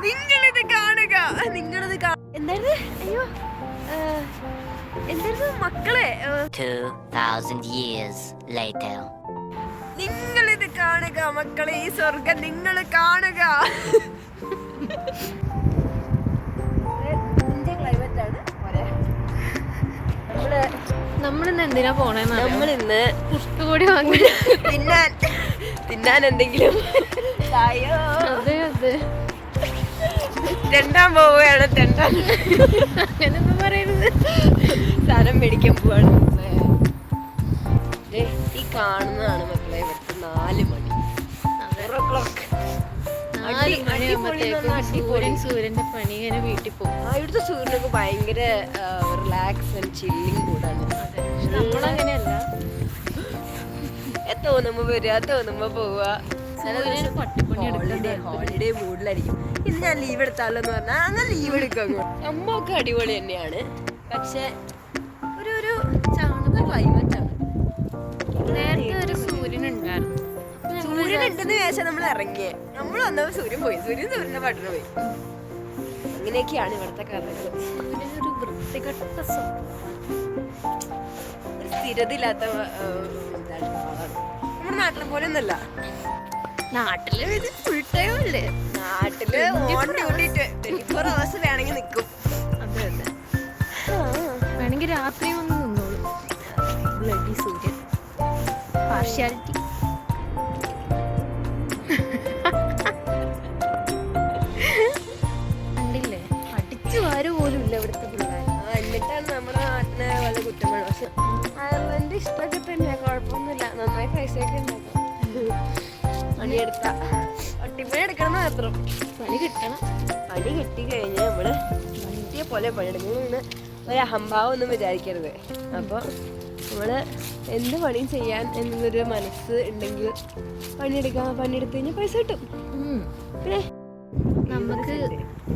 നിങ്ങളിത് കാണുക, നിങ്ങളിത് എന്തായിരുന്നു? അയ്യോ എന്തായിരുന്നു മക്കളെ? 2000 years later. നിങ്ങളിത് കാണുക മക്കളെ, ഈ സ്വർഗം നിങ്ങൾ കാണുക. ക്ലൈമറ്റ് ആണ്. നമ്മളിന്ന് എന്തിനാ പോണേ? നമ്മളിന്ന് പുട്ടുകൂടി വാങ്ങി തിന്നാൻ എന്തെങ്കിലും അതെ അതെ തെണ്ടാൻ പോവുകയാണ്. അങ്ങനൊന്നും പറയരുത്. സാധനം മേടിക്കാൻ പോവാണ്. ഈ കാണുന്നതാണ് മക്കളെ ഇവിടുത്തെ 4 മണി. സൂര്യന്റെ പണി ഇങ്ങനെ വീട്ടിൽ പോകും. ഇവിടുത്തെ സൂര്യനൊക്കെ ഭയങ്കര റിലാക്സ് ആൻഡ് ചില്ലിങ് കൂടാണ്. നമ്മളങ്ങനെയല്ല, തോന്നുമ്പോ വരിക, തോന്നുമ്പോ പോവുക. ഹോളിഡേ മൂഡിലായിരിക്കും. ഇന്ന് ഞാൻ ലീവ് എടുത്താലോ എന്ന് പറഞ്ഞാൽ അങ്ങനെ ലീവ് എടുക്കും. അമ്മൊക്കെ അടിപൊളി തന്നെയാണ്, പക്ഷെ ഒരു ചാണക ക്ലൈമറ്റ് ആണ്. നേരത്തെ ഒരു സൂര്യനുണ്ടായിരുന്നു. സൂര്യൻ ഉണ്ടെന്ന് വിചാരിച്ചാൽ നമ്മൾ ഇറങ്ങിയേ. നമ്മൾ വന്നപ്പോൾ സൂര്യൻ പോയി. സൂര്യന്റെ പട്ടണം പോയി. അങ്ങനെയൊക്കെയാണ് ഇവിടുത്തെ കഥകൾ. ഒരു വൃത്തികെട്ട സ്ഥിരതയില്ലാത്ത നമ്മുടെ നാട്ടിലെ പോലെ ഒന്നല്ല. നാട്ടില് ഫുൾ ടൈം അല്ലേ? നാട്ടില് ഓൺ ഡ്യൂട്ടി 24 hours വേണമെങ്കിൽ നിൽക്കും. അതെ അതെ, വേണമെങ്കിൽ രാത്രി വന്ന് നിന്നോളൂ. ബ്ലഡി സൂര്യൻ പാർഷ്യാലിറ്റി. കണ്ടില്ലേ, അടിച്ചു വാര് പോലും ഇല്ല ഇവിടുത്തെ പിള്ളേർ. എന്നിട്ടാണ് നമ്മുടെ നാട്ടിനെ വളരെ കുറ്റമാണ്. പക്ഷെ അയർലൻഡ് ഇഷ്ടമൊക്കെ തന്നെയാണ്, കുഴപ്പമൊന്നുമില്ല. നന്നായി പൈസയൊക്കെ ഉണ്ടാക്കും. പണിയെടുത്ത ഒട്ടിപ്പണി എടുക്കണം മാത്രം. പണി കിട്ടണം. പണി കിട്ടിക്കഴിഞ്ഞാൽ നമ്മള് വണ്ടിയെ പോലെ പണിയെടുക്കണം. ഒരു അഹംഭാവം ഒന്നും വിചാരിക്കരുത്. അപ്പോൾ നമ്മള് എന്ത് പണിയും ചെയ്യാൻ എന്നൊരു മനസ്സ് ഉണ്ടെങ്കിൽ പണിയെടുത്ത് കഴിഞ്ഞാൽ പൈസ കിട്ടും. പിന്നെ നമുക്ക്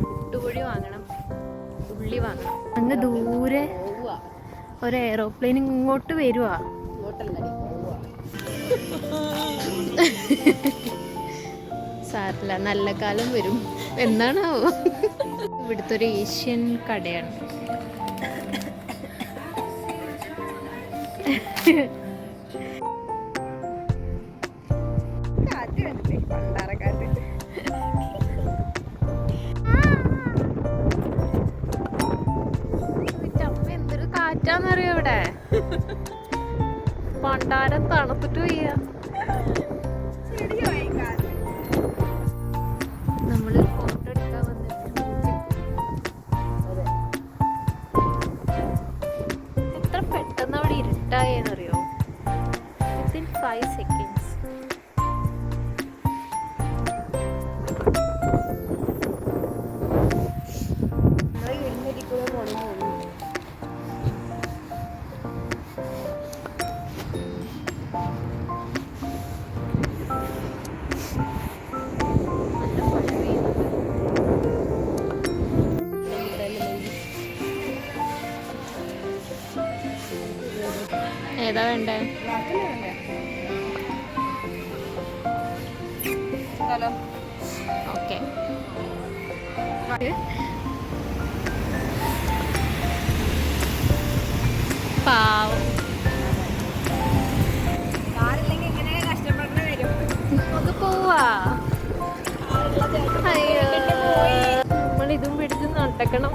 പുട്ടുപൊടി വാങ്ങണം, ഉള്ളി വാങ്ങണം. അങ്ങ് ദൂരെ ഒരു എയറോപ്ലെയിൻ ഇങ്ങോട്ട് വരുവാ. സാരില്ല, നല്ല കാലം വരും. എന്നാണാവോ? ഇവിടുത്തെ ഒരു ഏഷ്യൻ കടയാണ്. എന്തൊരു കാറ്റാന്നറിയോ ഇവിടെ. പണ്ടാരം തണുത്തിട്ട് വയ്യ. നമ്മള് ഫോട്ടോ എടുക്കാൻ വന്നിട്ട് എത്ര പെട്ടെന്ന് അവിടെ ഇരുട്ടായെന്നറിയോ? Within 5 seconds. ഏതാ വേണ്ടേ? ഓക്കെ. പാവം നമുക്ക് പോവാ. അയ്യോ, നമ്മളിതും പിടിച്ച് നടക്കണം.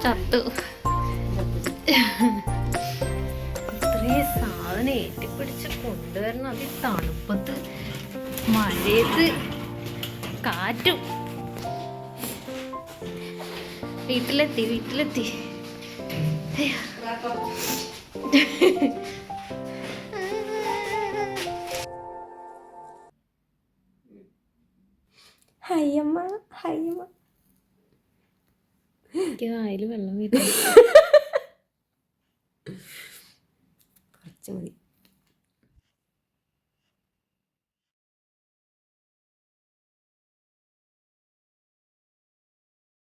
ചത്തു. ഇത്രയും സാധനം ഏറ്റിപ്പിടിച്ച് കൊണ്ടുവരണം. അത് തണുപ്പത്ത്, മഴയത്ത്, കാറ്റും. വീട്ടിലെത്തി. ഹയ്യമ്മ വായിൽ വെള്ളം വരും. കുറച്ച് മതി.